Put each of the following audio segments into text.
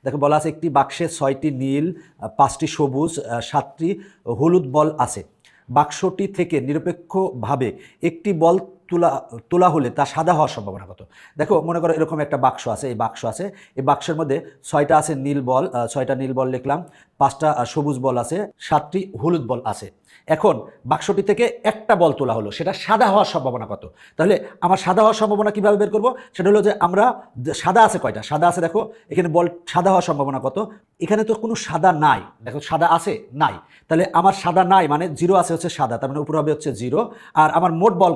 দেখো বলা আছে একটি বাক্সে 6টি নীল, 5টি সবুজ, 7টি হলুদ বল আছে। বাক্সটি থেকে নিরপেক্ষভাবে একটি বল তোলা হলে তা সাদা হওয়ার সম্ভাবনা কত? দেখো মনে করো এরকম একটা বাক্স আছে, এই বাক্সের মধ্যে 6টা আছে নীল বল, 6টা নীল বল লিখলাম, 5টা সবুজ বল আছে, 7টি হলুদ বল আছে। এখন বাক্সটি থেকে একটা বল তোলা হলো, সেটা সাদা হওয়ার সম্ভাবনা কত? তাহলে আমার সাদা হওয়ার সম্ভাবনা কিভাবে বের করব? সেটা হলো যে আমরা সাদা আছে কয়টা, সাদা আছে দেখো এখানে বল সাদা হওয়ার সম্ভাবনা কত? এখানে তো কোনো সাদা নাই, দেখো সাদা আছে নাই, তাহলে আমার সাদা নাই মানে 0 আছে হচ্ছে সাদা, তার মানে উপরে হবে হচ্ছে 0। আর আমার মোট বল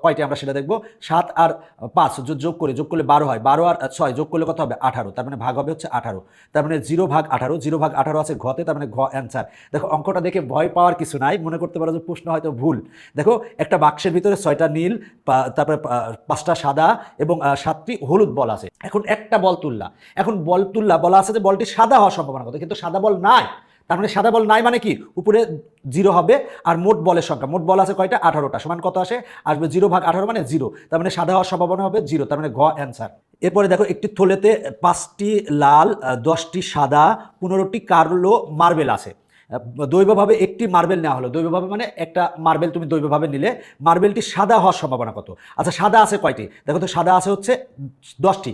কয়টি আমরা সেটা দেখবো, 7 আর 5 যোগ করলে 12 হয়, 12 আর 6 যোগ করলে কত হবে 18, তার মানে ভাগ হবে হচ্ছে 18, তার মানে 0/18 আছে ঘতে, তার মানে ঘ অ্যান্সার। দেখো অঙ্কটা দেখে ভয় পাওয়ার কিছু নাই, মনে করতে পারো যে প্রশ্ন হয়তো ভুল। দেখো একটা বাক্সের ভিতরে 6টা নীল, তারপরে 5টা সাদা এবং 7টি হলুদ বল আছে। এখন একটা বল তুললা, এখন বল তুললা, বলা আছে যে বলটি সাদা হওয়ার সম্ভাবনা কত, কিন্তু সাদা বল নাই, তার মানে সাদা বল নাই মানে কি উপরে 0 হবে। আর মোট বলের সংখ্যা, মোট বল আছে কয়টা 18টা, সমান কত আসবে 0/18 মানে 0, তার মানে সাদা হওয়ার সম্ভাবনা হবে 0, তার মানে ঘ অ্যান্সার। এরপরে দেখো একটি থলেতে 5টি লাল, 10টি সাদা, 15টি কালো মার্বেল আছে। দৈবভাবে একটি মার্বেল নেওয়া হলো, দৈবভাবে মানে একটা মার্বেল তুমি দৈবভাবে নিলে, মার্বেলটি সাদা হওয়ার সম্ভাবনা কত? আচ্ছা সাদা আছে কয়টি, দেখো তো সাদা আছে হচ্ছে 10টি,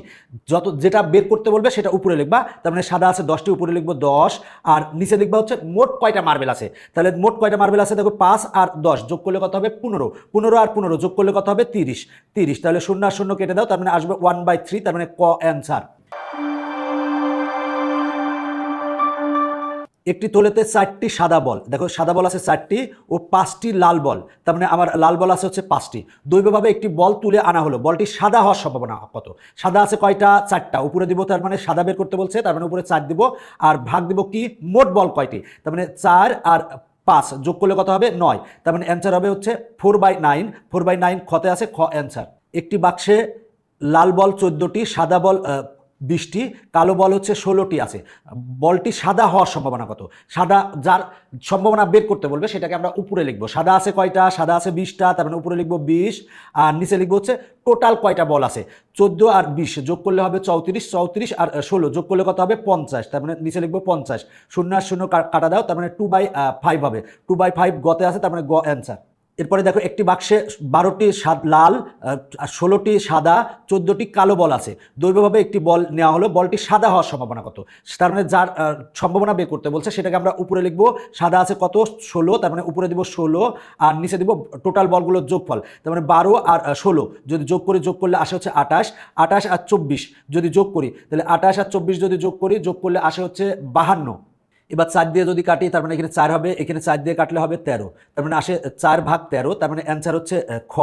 যেটা বের করতে বলবে সেটা উপরে লিখবা, তার মানে সাদা আছে 10টি, উপরে লিখবো 10, আর নিচে লিখবা হচ্ছে মোট কয়টা মার্বেল আছে। তাহলে মোট কয়টা মার্বেল আছে দেখো 5 আর 10 যোগ করলে কত হবে 15, 15 আর 15 যোগ করলে কত হবে 30, তাহলে 0 আর 0 কেটে দাও, তার মানে আসবে 1/3, তার মানে ক অ্যান্সার। একটি থলেতে 4টি সাদা বল, দেখো সাদা বল আছে 4টি ও 5টি লাল বল, তার মানে আমার লাল বল আছে হচ্ছে 5টি। দৈবভাবে একটি বল তুলে আনা হলো, বলটি সাদা হওয়ার সম্ভাবনা কত? সাদা আছে কয়টা 4টা, উপরে দিব, তার মানে সাদা বের করতে বলছে, তার মানে উপরে 4 দিব, আর ভাগ দিব কি মোট বল কয়টি, তার মানে 4 আর 5 যোগ করলে কত হবে 9, তার মানে অ্যান্সার হবে হচ্ছে 4/9, 4/9 খতে আছে খ অ্যান্সার। একটি বাক্সে লাল বল 14টি, সাদা বল 20টি, কালো বল হচ্ছে 16টি আছে। বলটি সাদা হওয়ার সম্ভাবনা কত? সাদা যার সম্ভাবনা বের করতে বলবে সেটাকে আমরা উপরে লিখবো। সাদা আছে কয়টা, সাদা আছে 20টা, তার মানে উপরে লিখবো 20, আর নিচে লিখবো হচ্ছে টোটাল কয়টা বল আছে। 14 আর 20 যোগ করলে হবে 34, 34 আর 16 যোগ করলে কত হবে 50, তার মানে নিচে লিখবো 50, 0 আর 0 কাটা দাও, তার মানে 2/5 হবে, 2/5 গতে আছে, তার মানে গ অ্যান্সার। এরপরে দেখো একটি বাক্সে 12টি লাল, 16টি সাদা, 14টি কালো বল আছে। দৈবভাবে একটি বল নেওয়া হলো, বলটি সাদা হওয়ার সম্ভাবনা কত? তার মানে যার সম্ভাবনা বের করতে বলছে সেটাকে আমরা উপরে লিখবো। সাদা আছে কত 16, তার মানে উপরে দিব 16, আর নিচে দিব টোটাল বলগুলোর যোগফল, তার মানে 12 আর 16 যদি যোগ করলে আসে হচ্ছে 28, 28 আর 24 যদি যোগ করি, তাহলে 28 আর 24 যদি যোগ করলে আসে হচ্ছে 52। এবার 4 দিয়ে যদি কাটি, তার মানে এখানে 4 হবে, এখানে 4 দিয়ে কাটলে হবে 13, তার মানে আসে 4/13, তার মানে অ্যান্সার হচ্ছে খ।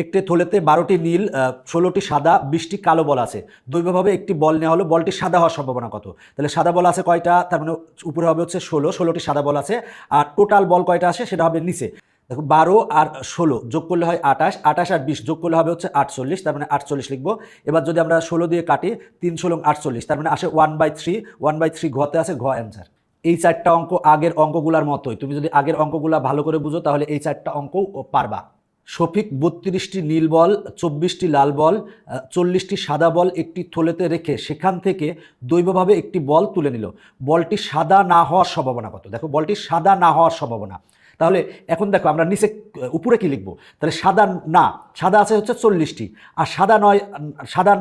একটি থলেতে 12টি নীল, 16টি সাদা, 20টি কালো বল আছে। দৈবভাবে একটি বল নেওয়া হলো, বলটি সাদা হওয়ার সম্ভাবনা কত? তাহলে সাদা বল আছে কয়টা, তার মানে উপরে হবে হচ্ছে 16টি সাদা বল আছে, আর টোটাল বল কয়টা আসে সেটা হবে নিচে। দেখো 12 আর 16 যোগ করলে হয় 28, 28 আর 20 যোগ করলে হবে হচ্ছে 48, তার মানে 48 লিখবো। এবার যদি আমরা 16 দিয়ে কাটি, 3 16 48, তার মানে আসে 1/3, 1/3 ঘতে আছে ঘ অ্যান্সার। এই 4টা অঙ্ক আগের অঙ্কগুলার মতোই, তুমি যদি আগের অঙ্কগুলা ভালো করে বুঝো তাহলে এই 4টা অঙ্কও পারবা। শফিক 32টি নীল বল, 24টি লাল বল, 40টি সাদা বল একটি থলেতে রেখে সেখান থেকে দৈবভাবে একটি বল তুলে নিল, বলটি সাদা না হওয়ার সম্ভাবনা কত? দেখো বলটি সাদা না হওয়ার সম্ভাবনা, তাহলে এখন দেখো আমরা নিচে উপরে কি লিখবো, তাহলে সাদা আছে হচ্ছে 40টি, আর সাদা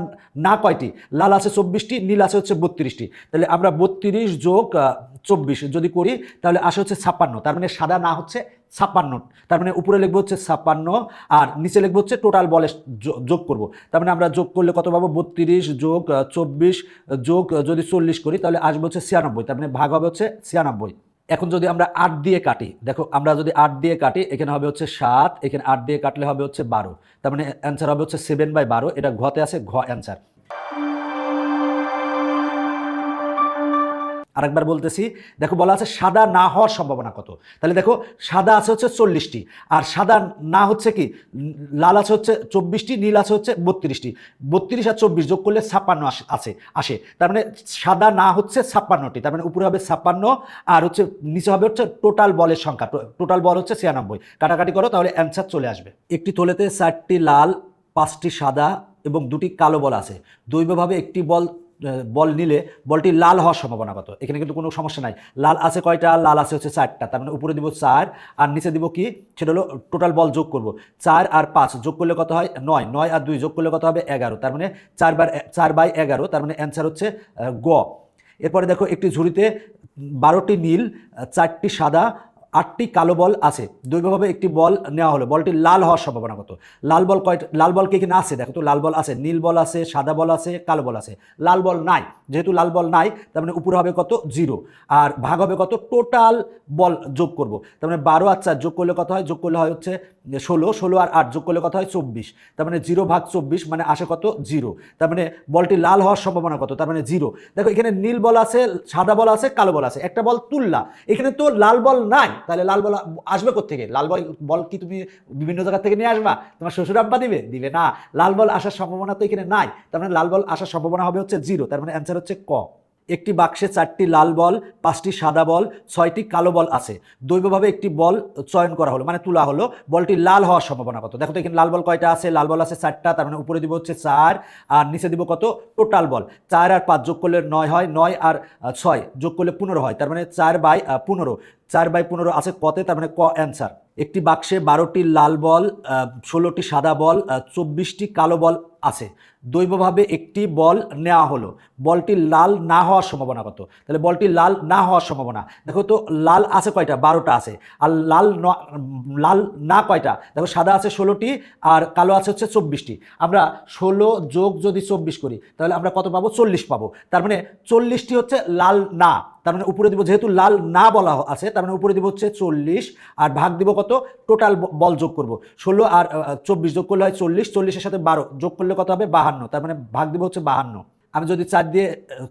না কয়টি, লাল আছে 24টি, নীল আছে হচ্ছে 32টি, তাহলে আমরা 32 যোগ 24 যদি করি তাহলে আসে হচ্ছে 56, তার মানে সাদা না হচ্ছে 56, তার মানে উপরে লিখবো হচ্ছে 56, আর নিচে লিখবো হচ্ছে টোটাল বলে যোগ করব, তার মানে আমরা যোগ করলে কত পাবো 32 যোগ 24 যোগ যদি 40 করি তাহলে আসবে হচ্ছে 96, তার মানে ভাগ হবে হচ্ছে 96। এখন যদি আমরা 8 দিয়ে কাটি, দেখো আমরা যদি 8 দিয়ে কাটি, এখানে হবে হচ্ছে 7, এখানে 8 দিয়ে কাটলে হবে হচ্ছে 12, তার মানে অ্যান্সার হবে হচ্ছে 7/12, এটা ঘতে আছে ঘ অ্যান্সার। আরেকবার বলতেছি, দেখো বলা আছে সাদা না হওয়ার সম্ভাবনা কত, তাহলে দেখো সাদা আছে হচ্ছে 40টি, আর সাদা না হচ্ছে কি লাল আছে হচ্ছে 24টি, নীল আছে হচ্ছে 32টি, 32 আর 24 যোগ করলে 56 আসে, তার মানে সাদা না হচ্ছে 56টি, তার মানে উপরে হবে 56, আর হচ্ছে নিচে হবে হচ্ছে টোটাল বলের সংখ্যা, টোটাল বল হচ্ছে 96, কাটাকাটি করো তাহলে অ্যান্সার চলে আসবে। একটি থলেতে 4টি লাল, 5টি সাদা এবং 2টি কালো বল আছে। দৈবভাবে একটি বল বল নিলে বলটি লাল হওয়ার সম্ভাবনা কত? এখানে কিন্তু কোনো সমস্যা নাই। লাল আছে কয়টা? লাল আছে হচ্ছে 4টা, তার মানে উপরে দিব 4 আর নিচে দিব কি, সেটা হলো টোটাল বল যোগ করব। 4 আর 5 যোগ করলে কত হয়? 9, 9 আর 2 যোগ করলে কত হবে? 11, তার মানে 4/11, তার মানে অ্যান্সার হচ্ছে গ। এরপরে দেখো একটি ঝুড়িতে 12টি নীল, 4টি সাদা, 8টি কালো বল আছে। দৈবভাবে একটি বল নেওয়া হলো, বলটি লাল হওয়ার সম্ভাবনা কত? লাল বল কয়টা? লাল বল কি এখানে আছে? দেখো তো লাল বল আছে, নীল বল আছে, সাদা বল আছে, কালো বল আছে। লাল বল নাই, যেহেতু লাল বল নাই তার মানে উপরে হবে কত? 0, আর ভাগ হবে কত? টোটাল বল যোগ করব, তার মানে 12 আর 4 যোগ করলে কত হয়? যোগ করলে হয় হচ্ছে 16, 16 আর 8 যোগ করলে কত হয়? 24, তার মানে 0/24 মানে আসে কত? 0, তার মানে বলটি লাল হওয়ার সম্ভাবনা কত? তার মানে 0। দেখো এখানে নীল বল আছে, সাদা বল আছে, কালো বল আছে, একটা বল তুললা, এখানে তো লাল বল নাই, তাহলে লাল বল আসবে কোত্থেকে? লাল বল কি তুমি বিভিন্ন জায়গা থেকে নিয়ে আসবা? তোমার শ্বশুর আব্বা দিবে? দিবে না। লাল বল আসার সম্ভাবনা তো এখানে নাই, তার মানে লাল বল আসার সম্ভাবনা হবে হচ্ছে 0, তার মানে অ্যান্সার হচ্ছে ক। একটি বাক্সে 4টি লাল বল, 5টি সাদা বল, 6টি কালো বল আছে। দৈবভাবে একটি বল চয়ন করা হলো, মানে তোলা হলো, বলটি লাল হওয়ার সম্ভাবনা কত? দেখো তো এখানে লাল বল কয়টা আছে? লাল বল আছে 4টা, তার মানে উপরে দিব হচ্ছে 4 আর নিচে দিব কত? টোটাল বল। 4 আর 5 যোগ করলে 9 হয়, 9 আর 6 যোগ করলে 15 হয়, তার মানে 4/15, 4/15 আছে কতে? তার মানে ক অ্যান্সার। একটি বাক্সে 12টি লাল বল, 16টি সাদা বল, 24টি কালো বল আছে। দৈবভাবে একটি বল নেওয়া হলো, বলটি লাল না হওয়ার সম্ভাবনা কত? তাহলে বলটি লাল না হওয়ার সম্ভাবনা, দেখো তো লাল আছে কয়টা? 12টা আছে, আর লাল না কয়টা? দেখো সাদা আছে 16টি আর কালো আছে হচ্ছে 24টি। আমরা 16 যোগ যদি 24 করি তাহলে আমরা কত পাবো? 40 পাবো, তার মানে 40টি হচ্ছে লাল না, তার মানে উপরে দিব, যেহেতু লাল না বলা আছে তার মানে উপরে দিব হচ্ছে 40 আর ভাগ দিব কত? টোটাল বল যোগ করব, 16 আর 24 যোগ করলে হয় 40, 40-এর সাথে 12 যোগ করলে কত হবে? 52, তার মানে ভাগ দিব হচ্ছে 52। আমি যদি 4 দিয়ে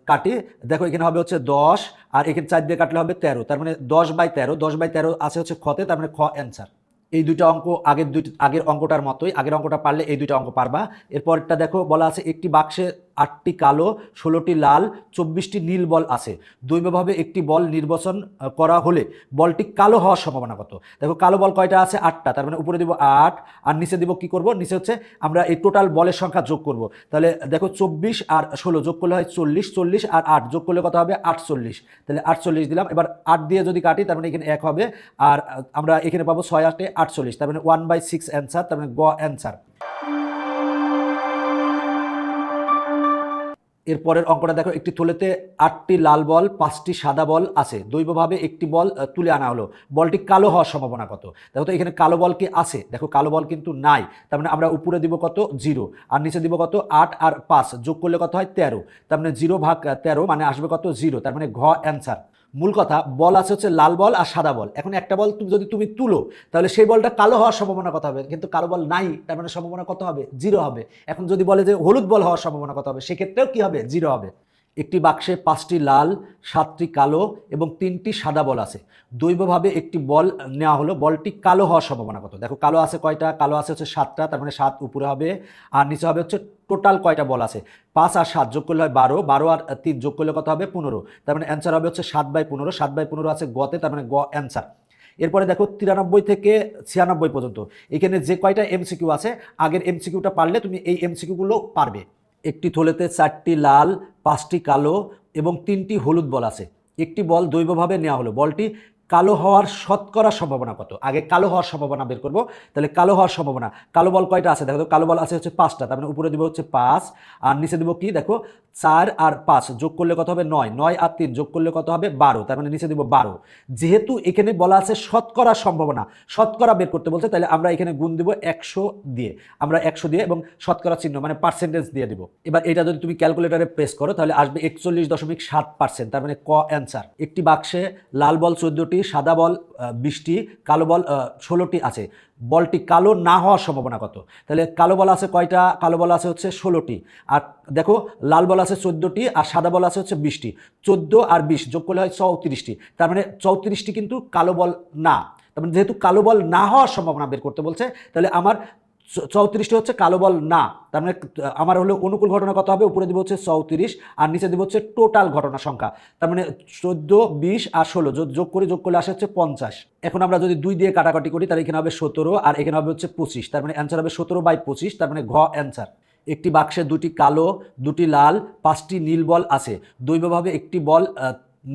কাটি, দেখো এখানে হবে হচ্ছে 10 আর এখানে 4 দিয়ে কাটলে হবে 13, তার মানে 10/13, 10/13 আছে হচ্ছে খতে, তার মানে খ অ্যান্সার। এই দুইটা অঙ্ক আগের অঙ্কটার মতোই, আগের অঙ্কটা পারলে এই দুইটা অঙ্ক পারবা। এরপরটা দেখো বলা আছে একটি বাক্সে 8টি কালো, 16টি লাল, 24টি নীল বল আছে। দৈবভাবে একটি বল নির্বাচন করা হলে বলটি কালো হওয়ার সম্ভাবনা কত? দেখো কালো বল কয়টা আছে? 8টা, তার মানে উপরে দিব 8 আর নিচে দিব কি করব? নিচে হচ্ছে আমরা এই টোটাল বলের সংখ্যা যোগ করব, তাহলে দেখো 24 আর 16 যোগ করলে হয় 40, 40 আর 8 যোগ করলে কত হবে? 48, তাহলে 48 দিলাম। এবার 8 দিয়ে যদি কাটি তার মানে এখানে 1 হবে, আর আমরা এখানে পাবো 6 8 48, তার মানে 1/6 অ্যান্সার, তার মানে গ অ্যান্সার। এরপরের অঙ্কটা দেখো একটি থলেতে 8টি লাল বল, 5টি সাদা বল আছে। দৈবভাবে একটি বল তুলে আনা হলো, বলটি কালো হওয়ার সম্ভাবনা কত? দেখো তো এখানে কালো বল কি আছে? দেখো কালো বল কিন্তু নাই, তার মানে আমরা উপরে দিব কত? 0 আর নিচে দিব কত? 8 আর 5 যোগ করলে কত হয়? 13, তার মানে 0/13 মানে আসবে কত? 0, তার মানে ঘ অ্যান্সার। মূল কথা, বল আছে হচ্ছে লাল বল আর সাদা বল। এখন একটা বল যদি তুমি তুলো তাহলে সেই বলটা কালো হওয়ার সম্ভাবনা কত হবে? কিন্তু কালো বল নাই, তার মানে সম্ভাবনা কত হবে? 0 হবে। এখন যদি বলে যে হলুদ বল হওয়ার সম্ভাবনা কত হবে? সেক্ষেত্রেও কি হবে? 0 হবে। একটি বাক্সে 5টি লাল, 7টি কালো এবং 3টি সাদা বল আছে। দৈবভাবে একটি বল নেওয়া হলো, বলটি কালো হওয়ার সম্ভাবনা কত? দেখো কালো আছে কয়টা? কালো আছে হচ্ছে 7টা, তার মানে 7 উপরে হবে আর নিচে হবে হচ্ছে টোটাল কয়টা বল আছে? 5 আর 7 যোগ করলে হয় 12, 12 আর 3 যোগ করলে কত হবে? 15, তার মানে অ্যান্সার হবে হচ্ছে 7/15, 7/15 আছে গতে, তার মানে গ অ্যান্সার। এরপরে দেখো 93 থেকে 96 পর্যন্ত এখানে যে কয়টা এমসিকিউ আছে, আগের এমসিকিউটা পারলে তুমি এই এমসিকিউগুলো পারবে। একটি থলেতে 4টি লাল, 5টি কালো এবং 3টি হলুদ বল আছে। একটি বল দৈবভাবে নেওয়া হলো, বলটি কালো হওয়ার শতকরা সম্ভাবনা কত? আগে কালো হওয়ার সম্ভাবনা বের করবো, তাহলে কালো হওয়ার সম্ভাবনা, কালো বল কয়টা আছে? দেখো কালো বল আছে হচ্ছে 5টা, তার মানে উপরে দিব হচ্ছে 5 আর নিচে দিব কি? দেখো 4 আর 5 যোগ করলে কত হবে? 9, 9 আর 3 যোগ করলে কত হবে? 12, তার মানে নিচে দিব 12। যেহেতু এখানে বলা আছে শতকরা সম্ভাবনা, শতকরা বের করতে বলছে, তাহলে আমরা এখানে গুণ দিব 100 দিয়ে, আমরা 100 দিয়ে এবং শতকরা চিহ্ন মানে পার্সেন্টেজ দিয়ে দিব। এবার এটা যদি তুমি ক্যালকুলেটারে প্রেস করো তাহলে আসবে 41.7%, তার মানে ক অ্যান্সার। একটি বাক্সে লাল বল 14টি, সাদা বল 20টি, কালো বল 16টি আছে। বলটি কালো না হওয়ার সম্ভাবনা কত? তাহলে কালো বল আছে কয়টা? কালো বল আছে হচ্ছে 16টি, আর দেখো লাল বল আছে 14টি আর সাদা বল আছে হচ্ছে 20টি। 14 আর 20 যোগ করলে হয় 34টি, তার মানে 34টি কিন্তু কালো বল না। তার মানে যেহেতু কালো বল না হওয়ার সম্ভাবনা বের করতে বলছে, তাহলে আমার 34টি হচ্ছে কালো বল না, তার মানে আমার হলো অনুকূল ঘটনা কত হবে? উপরে দিব হচ্ছে 34 আর নিচে দিব হচ্ছে টোটাল ঘটনা সংখ্যা, তার মানে 14, 20 আর 16 যোগ করলে আসে হচ্ছে 50। এখন আমরা যদি 2 দিয়ে কাটাকাটি করি তাহলে এখানে হবে 17 আর এখানে হবে হচ্ছে 25, তার মানে অ্যান্সার হবে 17/25, তার মানে ঘ অ্যান্সার। একটি বাক্সে দুটি কালো, দুটি লাল, 5টি নীল বল আছে। দৈবভাবে একটি বল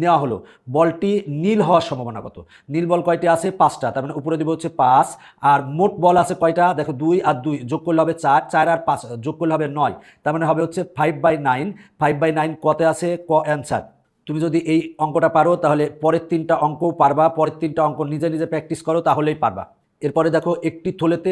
নেওয়া হলো, বলটি নীল হওয়ার সম্ভাবনা কত? নীল বল কয়টি আছে? 5টা, তার মানে উপরে দিব হচ্ছে 5। আর মোট বল আছে কয়টা? দেখো 2 আর 2 যোগ করলে হবে 4, 4 আর 5 যোগ করলে হবে 9, তার মানে হবে হচ্ছে 5/9। 5/9 কতে আছে? ক অ্যান্সার। তুমি যদি এই অঙ্কটা পারো তাহলে পরের 3টা অঙ্কও পারবা। পরের 3টা অঙ্ক নিজে নিজে প্র্যাকটিস করো, তাহলেই পারবা। এরপরে দেখো, একটি থলেতে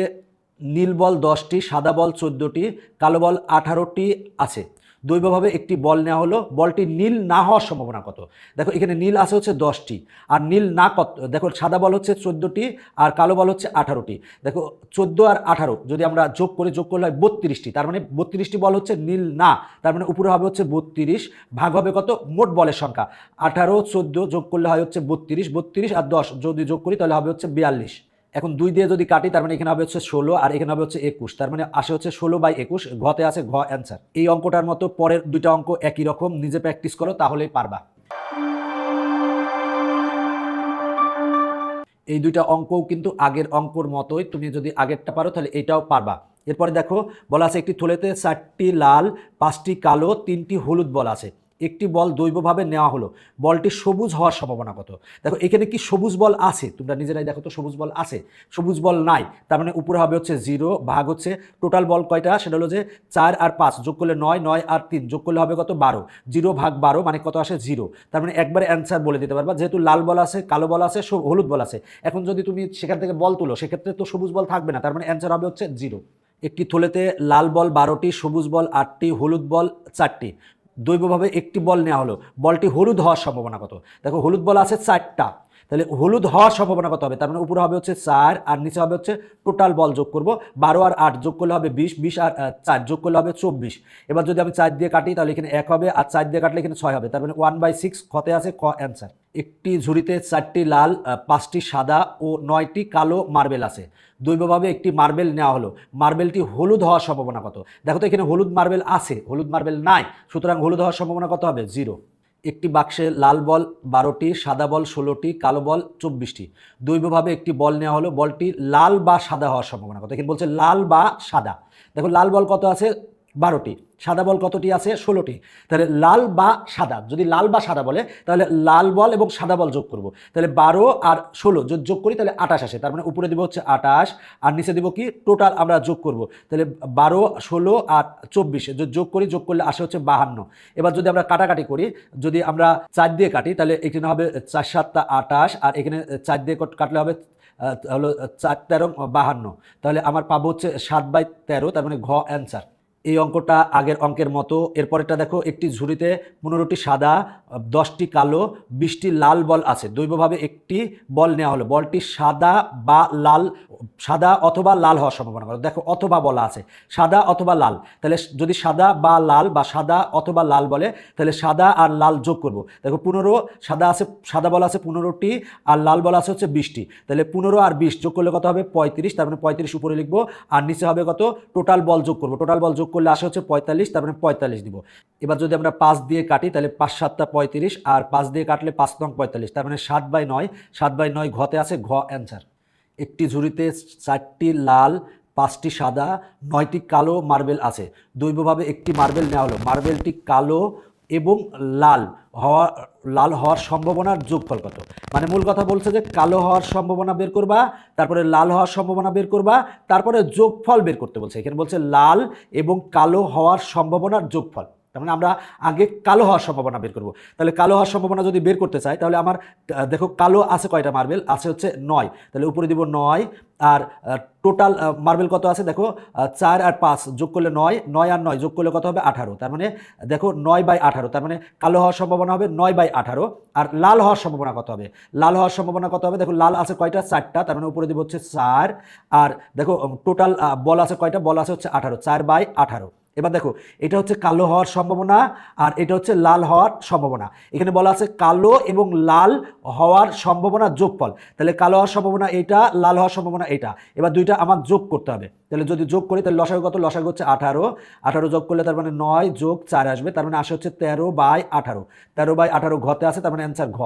নীল বল 10টি, সাদা বল 14টি, কালো বল 18টি আছে। দৈবভাবে একটি বল নেওয়া হলো, বলটি নীল না হওয়ার সম্ভাবনা কত? দেখো এখানে নীল আছে হচ্ছে 10টি, আর নীল না কত? দেখো সাদা বল হচ্ছে 14টি আর কালো বল হচ্ছে 18টি। দেখো 14 আর 18 যদি আমরা যোগ করলে হয় 32টি, তার মানে 32টি বল হচ্ছে নীল না, তার মানে উপরে হবে হচ্ছে 32, ভাগ হবে কত? মোট বলের সংখ্যা 18, 14 যোগ করলে হয় হচ্ছে 32, 32 আর 10 যদি যোগ করি তাহলে হবে হচ্ছে 42। এখন 2 দিয়ে যদি কাটি তার মানে এখানে হবে হচ্ছে 16 আর এখানে হবে হচ্ছে 21, তার মানে আসে হচ্ছে 16/21। ঘতে আছে ঘ অ্যান্সার। এই অঙ্কটার মতো পরের 2টা অঙ্ক একই রকম, নিজে প্র্যাকটিস করো তাহলেই পারবা। এই 2টা অঙ্কও কিন্তু আগের অঙ্কর মতোই, তুমি যদি আগেরটা পারো তাহলে এটাও পারবা। এরপরে দেখো, বলা আছে একটি থলেতে 4টি লাল, 5টি কালো, 3টি হলুদ বল আছে। একটি বল দৈবভাবে নেওয়া হলো, বলটি সবুজ হওয়ার সম্ভাবনা কত? দেখো এখানে কি সবুজ বল আছে? তোমরা নিজেরাই দেখো তো, সবুজ বল আছে? সবুজ বল নাই, তার মানে উপরে হবে হচ্ছে 0, ভাগ হচ্ছে টোটাল বল কয়টা? সেটা হলো যে 4 আর 5 যোগ করলে 9, 9 আর 3 যোগ করলে হবে কত? 12। 0 ভাগ 12 মানে কত আসে? 0। তার মানে একবারে অ্যান্সার বলে দিতে পারবা, যেহেতু লাল বল আছে, কালো বল আছে, হলুদ বল আছে। এখন যদি তুমি সেখান থেকে বল তুলো, সেক্ষেত্রে তো সবুজ বল থাকবে না, তার মানে অ্যান্সার হবে হচ্ছে 0। একটি থলেতে লাল বল 12টি, সবুজ বল 8টি, হলুদ বল 4টি। দৈবভাবে একটি বল নেওয়া হলো, বলটি হলুদ হওয়ার সম্ভাবনা কত? দেখো হলুদ বল আছে 4টা, তাহলে হলুদ হওয়ার সম্ভাবনা কত হবে? তার মানে উপরে হবে হচ্ছে 4 আর নিচে হবে হচ্ছে টোটাল বল যোগ করব, 12 আর 8 যোগ করলে হবে 20, 20 আর 4 যোগ করলে হবে 24। এবার যদি আমি 4 দিয়ে কাটি তাহলে এখানে 1 হবে, আর 4 দিয়ে কাটলে এখানে 6 হবে, তার মানে 1/6। খতে আছে ক অ্যান্সার। একটি ঝুড়িতে 4টি লাল, 5টি সাদা ও 9টি কালো মার্বেল আছে। দৈবভাবে একটি মার্বেল নেওয়া হলো, মার্বেলটি হলুদ হওয়ার সম্ভাবনা কত? দেখো তো এখানে হলুদ মার্বেল আছে, হলুদ মার্বেল নাই, সুতরাং হলুদ হওয়ার সম্ভাবনা কত হবে? 0। একটি বাক্সে লাল বল 12টি, সাদা বল 16টি, কালো বল 24টি। দৈবভাবে একটি বল নেওয়া হলো, বলটি লাল বা সাদা হওয়ার সম্ভাবনা কত? এখানে বলছে লাল বা সাদা। দেখো লাল বল কত আছে? 12টি। সাদা বল কতটি আছে? 16টি। তাহলে লাল বা সাদা, যদি লাল বা সাদা বলে তাহলে লাল বল এবং সাদা বল যোগ করব, তাহলে 12 আর 16 যদি যোগ করি তাহলে 28 আসে, তার মানে উপরে দিব হচ্ছে 28 আর নিচে দিব কি? টোটাল আমরা যোগ করব, তাহলে 12, 16 আর 24 যদি যোগ করি, যোগ করলে আসে হচ্ছে 52। এবার যদি আমরা কাটাকাটি করি, যদি আমরা 4 দিয়ে কাটি তাহলে এখানে হবে 4 7 28 আর এখানে 4 দিয়ে কাটলে হবে হলো 4 13 52, তাহলে আমার পাবো হচ্ছে 7/13, তার মানে ঘ অ্যান্সার। এই অঙ্কটা আগের অঙ্কের মতো। এরপরেরটা দেখো, একটি ঝুড়িতে 15টি সাদা, 10টি কালো, 20টি লাল বল আছে। দৈবভাবে একটি বল নেওয়া হলো, বলটি সাদা বা লাল, সাদা অথবা লাল হওয়ার সম্ভাবনা কত? দেখো অথবা বলা আছে, সাদা অথবা লাল, তাহলে যদি সাদা বা লাল বা সাদা অথবা লাল বলে তাহলে সাদা আর লাল যোগ করব। দেখো 15 সাদা আছে, সাদা বল আছে 15টি আর লাল বল আছে হচ্ছে 20টি, তাহলে 15 আর 20 যোগ করলে কত হবে? 35, তার মানে 35 উপরে লিখবো আর নিচে হবে কত? টোটাল বল যোগ করবো, টোটাল বল যোগ করলে আসে হচ্ছে 45, তার মানে 45 দিব। এবার যদি আমরা 5 দিয়ে কাটি তাহলে 5 7 35 আর 5 দিয়ে কাটলে 5 নং 45, তার মানে 7/9। 7/9 ঘতে আছে ঘ অ্যান্সার। একটি ঝুড়িতে 4টি লাল, 5টি সাদা, 9টি কালো মার্বেল আছে। দৈবভাবে একটি মার্বেল নেওয়া হলো, মার্বেলটি কালো এবং লাল হওয়ার সম্ভাবনার যোগফল কত? মানে মূল কথা বলছে যে কালো হওয়ার সম্ভাবনা বের করবা, তারপরে লাল হওয়ার সম্ভাবনা বের করবা, তারপরে যোগফল বের করতে বলছে। এখানে বলছে লাল এবং কালো হওয়ার সম্ভাবনার যোগফল, তার মানে আমরা আগে কালো হওয়ার সম্ভাবনা বের করব। তাহলে কালো হওয়ার সম্ভাবনা যদি বের করতে চাই তাহলে আমার দেখো কালো আছে কয়টা মার্বেল? আছে হচ্ছে 9, তাহলে উপরে দিব 9 আর টোটাল মার্বেল কত আছে? দেখো 4 আর 5 যোগ করলে 9, 9 আর 9 যোগ করলে কত হবে? 18, তার মানে দেখো 9/18, তার মানে কালো হওয়ার সম্ভাবনা হবে 9/18। আর লাল হওয়ার সম্ভাবনা কত হবে? লাল হওয়ার সম্ভাবনা কত হবে? দেখো লাল আছে কয়টা? 4টা, তার মানে উপরে দিব হচ্ছে 4 আর দেখো টোটাল বল আছে কয়টা? বল আছে হচ্ছে 18, 4/18। এবার দেখো এটা হচ্ছে কালো হওয়ার সম্ভাবনা আর এটা হচ্ছে লাল হওয়ার সম্ভাবনা। এখানে বলা আছে কালো এবং লাল হওয়ার সম্ভাবনা যোগফল, তাহলে কালো হওয়ার সম্ভাবনা এটা, লাল হওয়ার সম্ভাবনা এটা। এবার দুইটা আমার যোগ করতে হবে, তাহলে যদি যোগ করি তাহলে লসাগু কত? লসাগু হচ্ছে 18, 18 যোগ করলে তার মানে 9 যোগ 4 আসবে, তার মানে আসে হচ্ছে 13/18। 13/18 ঘতে আছে, তার মানে অ্যান্সার ঘ।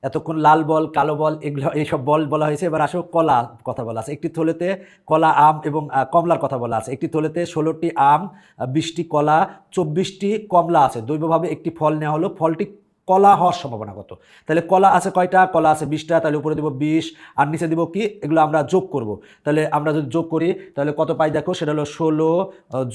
এতক্ষণ লাল বল, কালো বল, এগুলো এইসব বল বলা হয়েছে। এবার আসো কলা কথা বলা আছে। একটি থলেতে কলা, আম এবং কমলার কথা বলা আছে। একটি থলেতে 16টি আম, 20টি কলা, 24টি কমলা আছে। দৈবভাবে একটি ফল নেওয়া হলো, ফলটি কলা হওয়ার সম্ভাবনা কত? তাহলে কলা আছে কয়টা? কলা আছে 20টা, তাহলে উপরে দেবো 20 আর নিচে দেবো কি? এগুলো আমরা যোগ করব। তাহলে আমরা যদি যোগ করি তাহলে কত পাই দেখো, সেটা হলো 16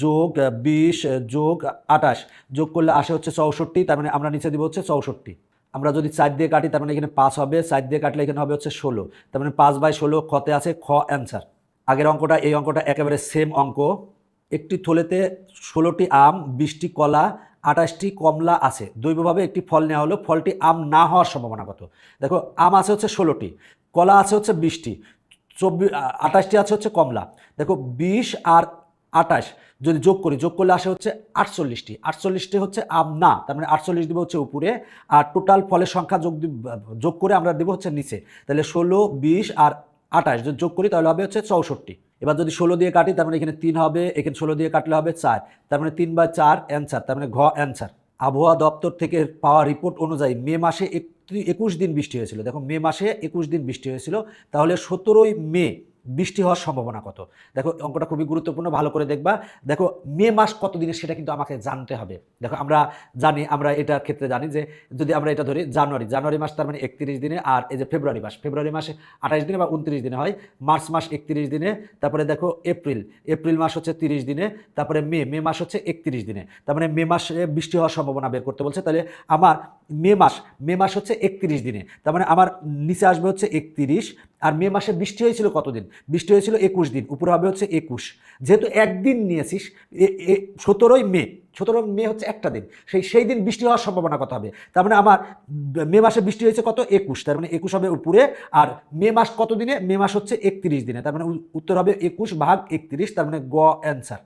যোগ 20 যোগ 28, যোগ করলে আসে হচ্ছে 64। তার মানে আমরা নিচে দিব হচ্ছে 64। আমরা যদি 4 দিয়ে কাটি তার মানে এখানে 5 হবে, 4 দিয়ে কাটলে এখানে হবে হচ্ছে 16। তার মানে 5/16 খতে আছে খ অ্যান্সার। আগের অঙ্কটা এই অঙ্কটা একেবারে সেম অঙ্ক। একটি থলেতে 16টি আম, 20টি কলা, 28টি কমলা আছে। দৈবভাবে একটি ফল নেওয়া হলো, ফলটি আম না হওয়ার সম্ভাবনা কত? দেখো আম আছে হচ্ছে 16টি, কলা আছে হচ্ছে 20টি, 28টি আছে হচ্ছে কমলা। দেখো 20 আর 28 যদি যোগ করি, যোগ করলে আসে হচ্ছে 48টি। 48টি হচ্ছে আম না, তার মানে 48 দিব হচ্ছে উপরে, আর টোটাল ফলের সংখ্যা যোগ করে আমরা দেবো হচ্ছে নিচে। তাহলে 16, 20 আর 28 যদি যোগ করি তাহলে হবে হচ্ছে 64। এবার যদি 16 দিয়ে কাটি তার মানে এখানে 3 হবে, এখানে 16 দিয়ে কাটলে হবে 4, তার মানে 3/4 অ্যান্সার, তার মানে ঘ অ্যান্সার। আবহাওয়া দপ্তর থেকে পাওয়া রিপোর্ট অনুযায়ী মে মাসে 21 দিন বৃষ্টি হয়েছিল। দেখো মে মাসে 21 দিন বৃষ্টি হয়েছিল, তাহলে 17ই মে বৃষ্টি হওয়ার সম্ভাবনা কত? দেখো অঙ্কটা খুবই গুরুত্বপূর্ণ, ভালো করে দেখবা। দেখো মে মাস কত দিনের সেটা কিন্তু আমাকে জানতে হবে। দেখো আমরা জানি, আমরা এটার ক্ষেত্রে জানি যে যদি আমরা এটা ধরি জানুয়ারি মাস, তার মানে 31 দিনে, আর এই যে ফেব্রুয়ারি মাসে 28 দিনে বা 29 দিনে হয়, মার্চ মাস 31 দিনে, তারপরে দেখো এপ্রিল মাস হচ্ছে 30 দিনে, তারপরে মে মাস হচ্ছে 31 দিনে। তার মানে মে মাসে বৃষ্টি হওয়ার সম্ভাবনা বের করতে বলছে। তাহলে আমার মে মাস হচ্ছে 31 দিনে, তার মানে আমার নিচে আসবে হচ্ছে 31, আর মে মাসে বৃষ্টি হয়েছিল কতদিন? বৃষ্টি হয়েছিল 21 দিন, উপরে হবে হচ্ছে 21। যেহেতু একদিন নিয়েছিস, 17ই মে হচ্ছে একটা দিন, সেই দিন বৃষ্টি হওয়ার সম্ভাবনা কত হবে? তার মানে আমার মে মাসে বৃষ্টি হয়েছে কত? 21, তার মানে 21 হবে উপরে। আর মে মাস কত দিনে? মে মাস হচ্ছে 31 দিনে, তার মানে উত্তর হবে 21/31, তার মানে গ অ্যান্সার।